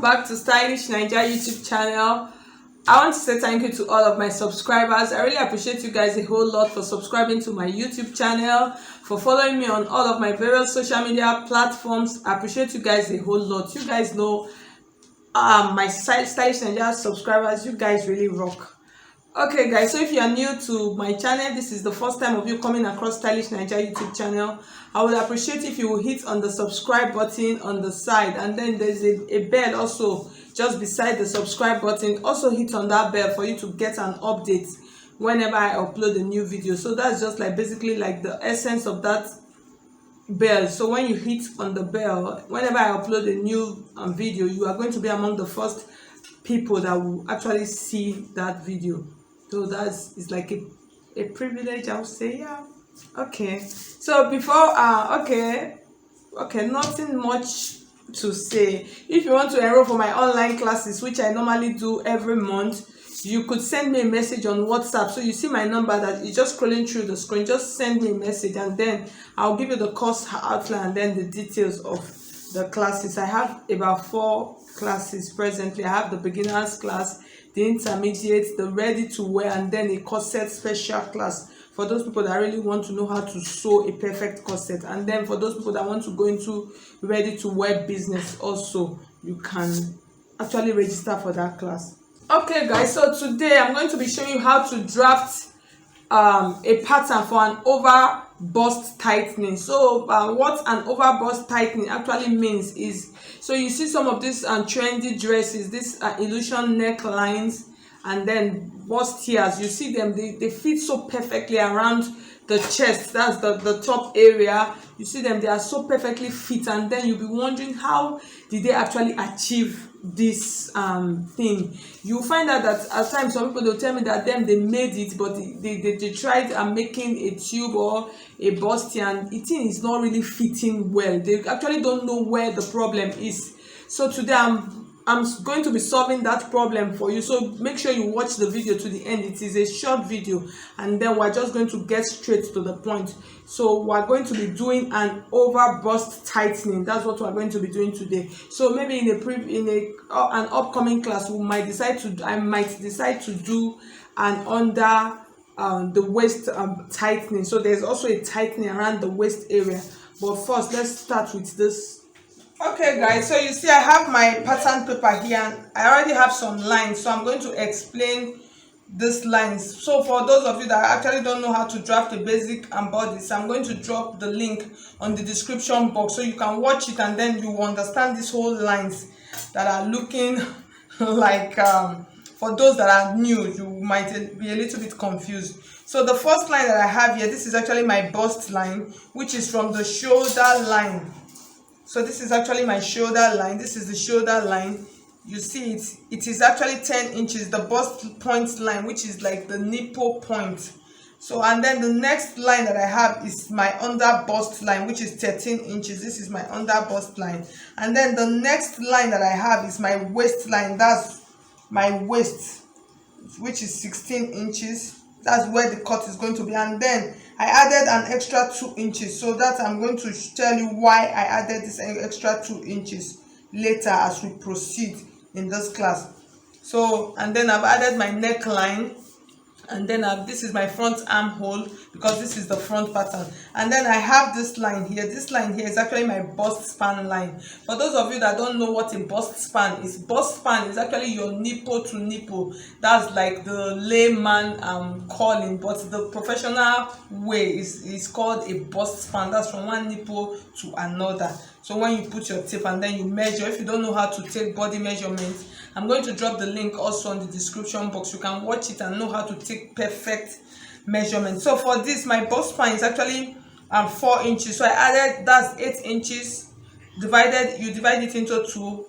back to Stylish Naija YouTube channel. I want to say thank you to all of my subscribers. I really appreciate you guys a whole lot for subscribing to my YouTube channel, for following me on all of my various social media platforms. I appreciate you guys a whole lot. You guys know my Stylish Naija subscribers, you guys really rock. Okay guys, so if you are new to my channel, this is the first time of you coming across Stylish Naija YouTube channel, I would appreciate if you will hit on the subscribe button on the side, and then there's a bell also just beside the subscribe button. Also hit on that bell for you to get an update whenever I upload a new video. So that's just like basically like the essence of that bell. So when you hit on the bell, whenever I upload a new video, you are going to be among the first people that will actually see that video. So it's like a privilege, I would say. Yeah. Okay, so before okay, nothing much to say. If you want to enroll for my online classes, which I normally do every month, you could send me a message on WhatsApp. So you see my number that is just scrolling through the screen. Just send me a message and then I'll give you the course outline and then the details of the classes. I have about 4 classes presently. I have the beginners class, the intermediate, the ready to wear, and then a corset special class for those people that really want to know how to sew a perfect corset. And then for those people that want to go into ready to wear business also, you can actually register for that class. Okay guys, so today I'm going to be showing you how to draft a pattern for an over bust tightening. So what an over bust tightening actually means is, so you see some of these trendy dresses, these illusion necklines and then bust tears. You see them, they fit so perfectly around the chest. That's the top area. You see them, they are so perfectly fit, and then you'll be wondering how did they actually achieve this thing. You'll find out that at times some people, they'll tell me that they made it, but they tried making a tube or a bustier and the thing is not really fitting well. They actually don't know where the problem is. So today I'm going to be solving that problem for you. So make sure you watch the video to the end. It is a short video and then we're just going to get straight to the point. So we're going to be doing an over bust tightening. That's what we're going to be doing today. So maybe in an upcoming class I might decide to do an under the waist tightening. So there's also a tightening around the waist area, but first let's start with this. Okay guys, so you see I have my pattern paper here and I already have some lines, so I'm going to explain these lines. So for those of you that actually don't know how to draft a basic bodice, I'm going to drop the link on the description box so you can watch it and then you will understand these whole lines that are looking like for those that are new, you might be a little bit confused. So the first line that I have here, this is actually my bust line, which is from the shoulder line. So this is actually my shoulder line. This is the shoulder line. You see it is actually 10 inches, the bust point line, which is like the nipple point. So and then the next line that I have is my under bust line, which is 13 inches. This is my under bust line. And then the next line that I have is my waist line. That's my waist, which is 16 inches. That's where the cut is going to be. And then I added an extra 2 inches, so that I'm going to tell you why I added this extra 2 inches later as we proceed in this class. So and then I've added my neckline, and then this is my front armhole because this is the front pattern. And then I have this line here. This line here is actually my bust span line. For those of you that don't know what a bust span is actually your nipple to nipple. That's like the layman calling, but the professional way is called a bust span. That's from one nipple to another. So when you put your tape and then you measure, if you don't know how to take body measurements, I'm going to drop the link also on the description box. You can watch it and know how to take perfect measurements. So for this, my bust span is actually 4 inches. So I added, that's 8 inches you divide it into 2.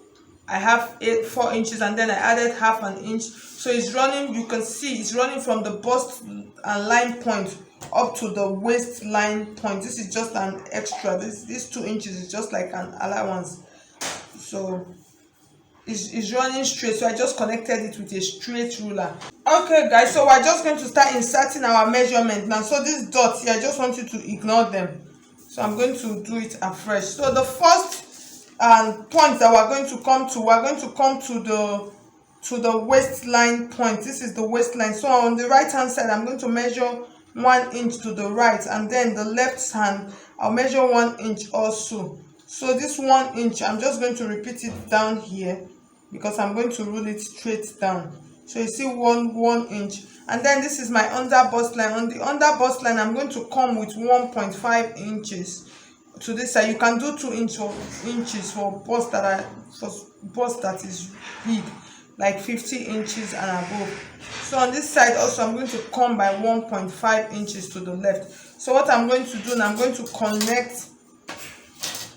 I have 4 inches and then I added half an inch. So it's running, you can see it's running from the bust line point up to the waistline point. This is just an extra. This 2 inches is just like an allowance. So it's running straight, so I just connected it with a straight ruler. Okay guys, so we're just going to start inserting our measurement now. So these dots here, I just want you to ignore them. So I'm going to do it afresh. So the first and point that we're going to come to. We're going to come to the waistline point. This is the waistline. So on the right hand side, I'm going to measure 1 inch to the right, and then the left hand I'll measure 1 inch also. So this 1 inch, I'm just going to repeat it down here because I'm going to rule it straight down. So you see 1 inch, and then this is my under bust line. On the under bust line, I'm going to come with 1.5 inches to this side. You can do 2 inches for bust that is big, like 50 inches and above. So on this side also, I'm going to come by 1.5 inches to the left. So what I'm going to do now, I'm going to connect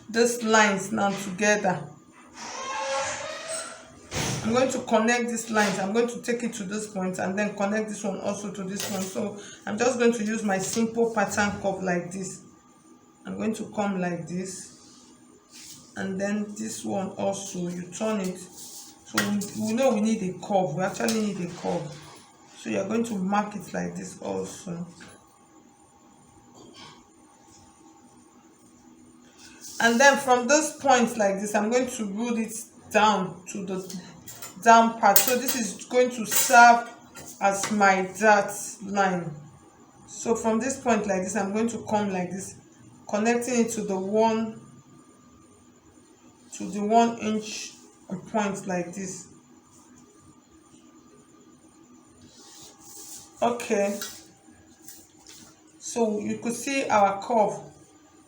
these lines now together. I'm going to connect these lines. I'm going to take it to this point and then connect this one also to this one. So I'm just going to use my simple pattern curve like this. I'm going to come like this, and then this one also, you turn it. So we know we need a curve. We actually need a curve. So you're going to mark it like this also. And then from this point like this, I'm going to rule it down to the down part. So this is going to serve as my dart line. So from this point like this, I'm going to come like this, connecting it to the 1 inch point like this. Okay, so you could see our curve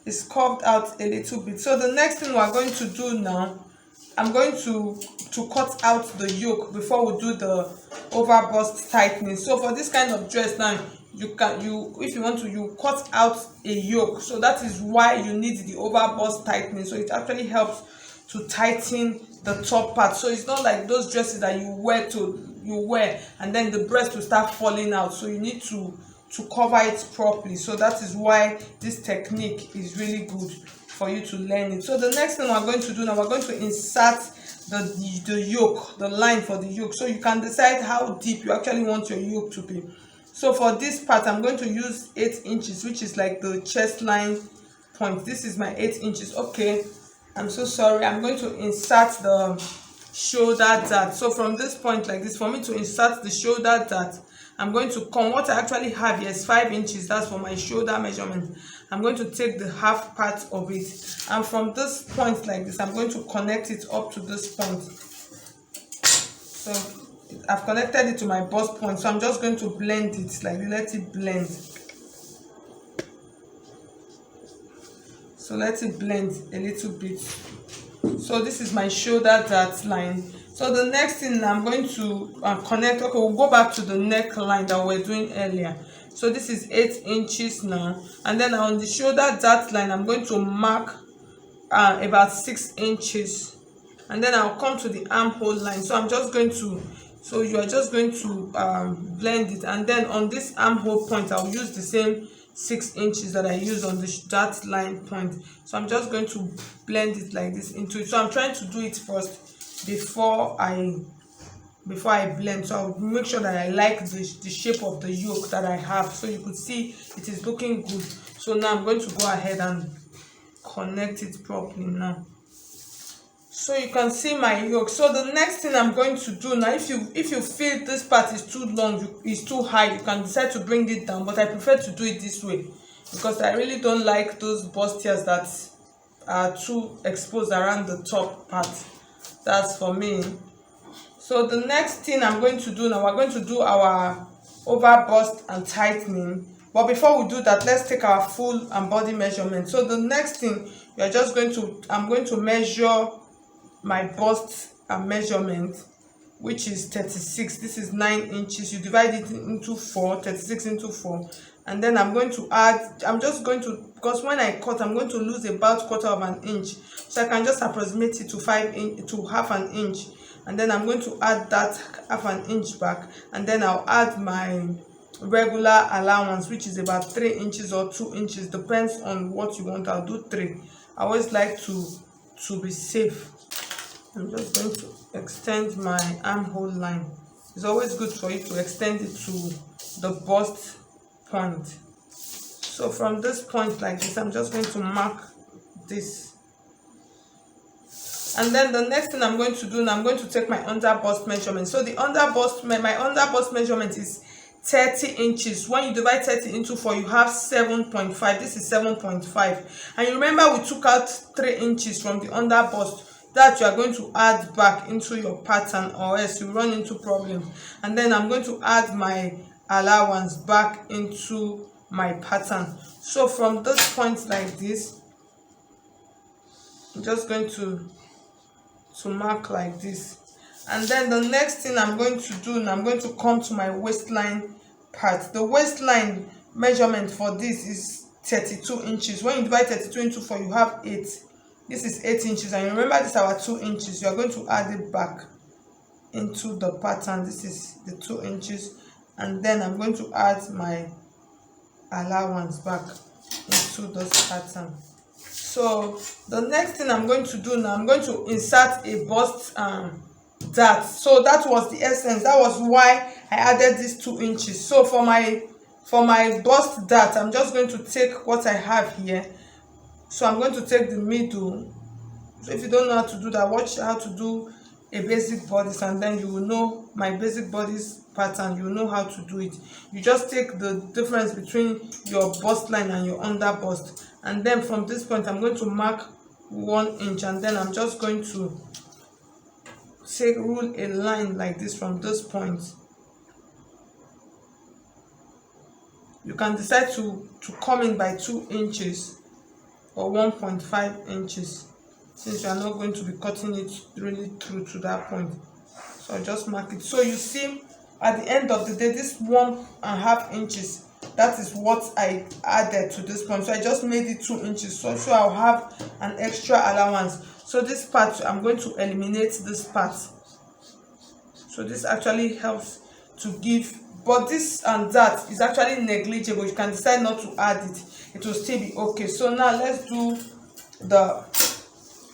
is curved out a little bit. So the next thing we're going to do now, I'm going to cut out the yoke before we do the over bust tightening. So for this kind of dress now, if you want to, you cut out a yoke. So that is why you need the over bust tightening. So it actually helps to tighten the top part. So it's not like those dresses that you wear and then the breast will start falling out. So you need to cover it properly. So that is why this technique is really good for you to learn it. So the next thing we're going to do now, we're going to insert the yoke, the line for the yoke. So you can decide how deep you actually want your yoke to be. So for this part, I'm going to use 8 inches, which is like the chest line point. This is my 8 inches. Okay, I'm so sorry. I'm going to insert the shoulder dart. So from this point like this, for me to insert the shoulder dart, I'm going to come, what I actually have here is 5 inches. That's for my shoulder measurement. I'm going to take the half part of it, and from this point like this, I'm going to connect it up to this point. So I've connected it to my bust point. So I'm just going to blend it, like let it blend. So let it blend a little bit. So this is my shoulder dart line. So the next thing I'm going to connect. Okay, we'll go back to the neckline that we were doing earlier. So this is 8 inches now, and then on the shoulder dart line, I'm going to mark about 6 inches, and then I'll come to the armhole line. So I'm just going to, so you are just going to blend it, and then on this armhole point, I'll use the same 6 inches that I used on the dart line point. So I'm just going to blend it like this into it. So I'm trying to do it first before I blend. So I'll make sure that I like the shape of the yoke that I have. So you could see it is looking good. So now I'm going to go ahead and connect it properly now. So you can see my yoke. So the next thing I'm going to do now, if you feel this part is too long, is too high, you can decide to bring it down, but I prefer to do it this way because I really don't like those bustiers that are too exposed around the top part. That's for me. So the next thing I'm going to do now, we're going to do our over bust and tightening. But before we do that, let's take our full and body measurement. So the next thing, I'm going to measure my bust and measurement, which is 36. This is 9 inches. You divide it into 4, 36 into 4. And then I'm going to add, because when I cut, I'm going to lose about 1/4 of an inch. So I can just approximate it to half an inch. And then I'm going to add that half an inch back, and then I'll add my regular allowance, which is about 3 inches or 2 inches, depends on what you want. I'll do 3. I always like to be safe. I'm just going to extend my armhole line. It's always good for you to extend it to the bust point. So from this point like this, I'm just going to mark this. And then the next thing I'm going to do now, I'm going to take my under bust measurement. So the under bust, my under bust measurement is 30 inches. When you divide 30 into 4, you have 7.5. This is 7.5. And you remember we took out 3 inches from the under bust that you are going to add back into your pattern, or else you run into problems. And then I'm going to add my allowance back into my pattern. So from this point like this, I'm just going to mark like this. And then the next thing I'm going to do now, I'm going to come to my waistline part. The waistline measurement for this is 32 inches. When you divide 32 into 4, you have 8. This is 8 inches. And remember, this is our 2 inches. You are going to add it back into the pattern. This is the 2 inches. And then I'm going to add my allowance back into this pattern. So the next thing I'm going to do now, I'm going to insert a bust dart. So that was the essence. That was why I added these 2 inches. So for my bust dart, I'm just going to take what I have here. So I'm going to take the middle. So if you don't know how to do that, watch how to do a basic bodice, and then you will know my basic bodice pattern. You will know how to do it. You just take the difference between your bust line and your under bust, and then from this point I'm going to mark 1 inch, and then I'm just going to rule a line like this from this point. You can decide to come in by 2 inches or 1.5 inches, since you are not going to be cutting it really through to that point. So I just mark it. So you see, at the end of the day, this 1.5 inches, that is what I added to this point. So I just made it 2 inches. So I'll have an extra allowance. So this part, I'm going to eliminate this part. So this actually helps to give, but this and that is actually negligible. You can decide not to add it. It will still be okay. So now let's do the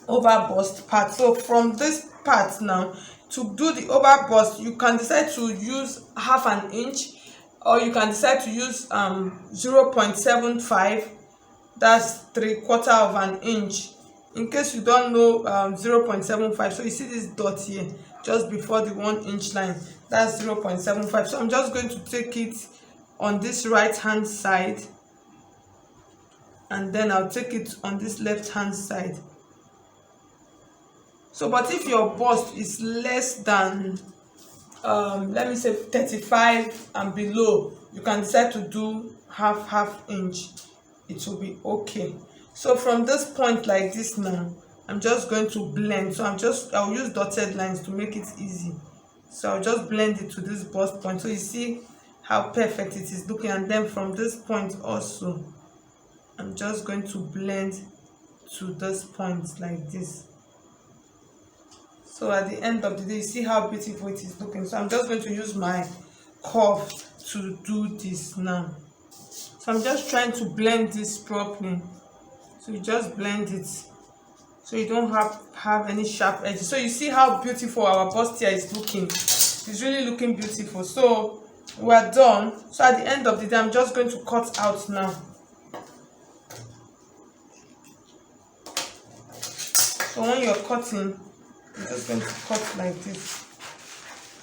over bust part. So from this part now, to do the over bust, you can decide to use 1/2 inch, or you can decide to use 0.75. that's 3/4 inch. In case you don't know 0.75, so you see this dot here just before the 1 inch line, that's 0.75. So I'm just going to take it on this right hand side, and then I'll take it on this left hand side. So but if your bust is less than let me say 35 and below, you can decide to do half inch. It will be okay. So from this point like this now, I'm just going to blend. So I'll use dotted lines to make it easy. So I'll just blend it to this bust point. So you see how perfect it is looking. And then from this point also, I'm just going to blend to this point like this. So at the end of the day, you see how beautiful it is looking. So I'm just going to use my curve to do this now. So I'm just trying to blend this properly. So you just blend it so you don't have any sharp edges. So you see how beautiful our bust here is looking. It's really looking beautiful. So we're done. So at the end of the day, I'm just going to cut out now. So when you're cutting, you're just going to cut like this.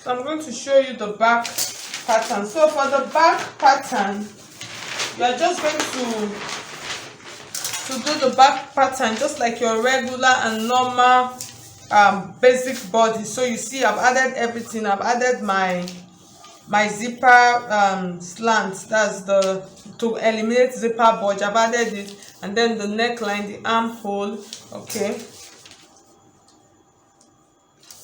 So I'm going to show you the back pattern. So for the back pattern, you are just going to do the back pattern just like your regular and normal basic body. So you see, I've added everything. I've added my zipper slant, that's to eliminate zipper bulge. I've added it, and then the neckline, the armhole. Okay,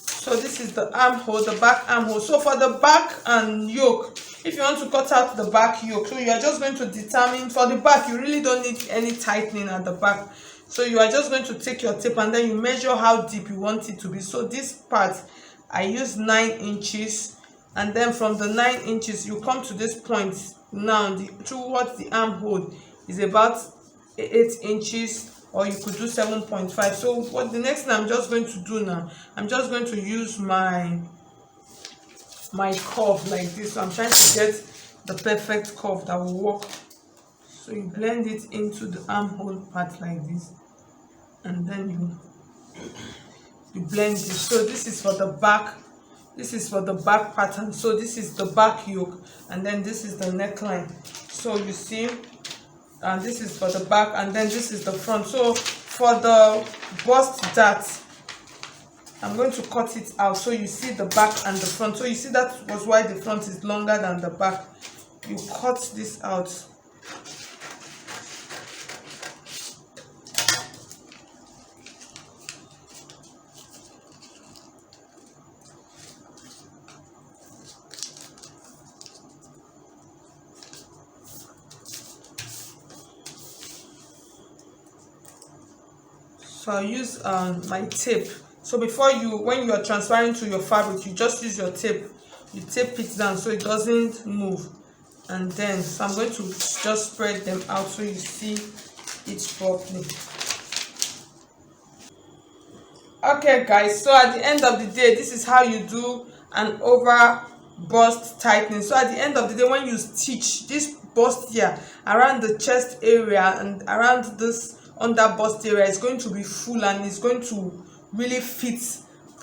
so this is the armhole, the back armhole. So for the back and yoke, if you want to cut out the back yoke, so you are just going to determine, for the back you really don't need any tightening at the back. So you are just going to take your tape and then you measure how deep you want it to be. So this part I use 9 inches, and then from the 9 inches you come to this point now. Towards the armhole is about 8 inches, or you could do 7.5. So what the next thing I'm just going to do now, I'm just going to use my curve like this. So I'm trying to get the perfect curve that will work. So you blend it into the armhole part like this, and then you blend it. So this is for the back. This is for the back pattern. So this is the back yoke, and then this is the neckline. So you see, and this is for the back, and then this is the front. So for the bust dart, I'm going to cut it out so you see the back and the front. So you see that was why the front is longer than the back. You cut this out. So I'll use my tape. So before when you are transferring to your fabric, you just use your tape. You tape it down so it doesn't move. And then, so I'm going to just spread them out so you see it properly. Okay guys, so at the end of the day, this is how you do an over bust tightening. So at the end of the day, when you stitch this bust here around the chest area and around this under bust area, is going to be full and it's going to really fit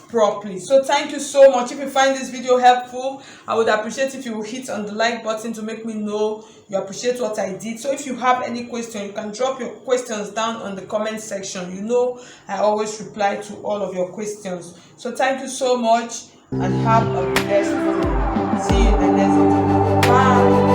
properly. So thank you so much. If you find this video helpful, I would appreciate if you will hit on the like button to make me know you appreciate what I did. So if you have any question, you can drop your questions down on the comment section. You know I always reply to all of your questions. So thank you so much and have a blessed day. See you in the next video. Bye.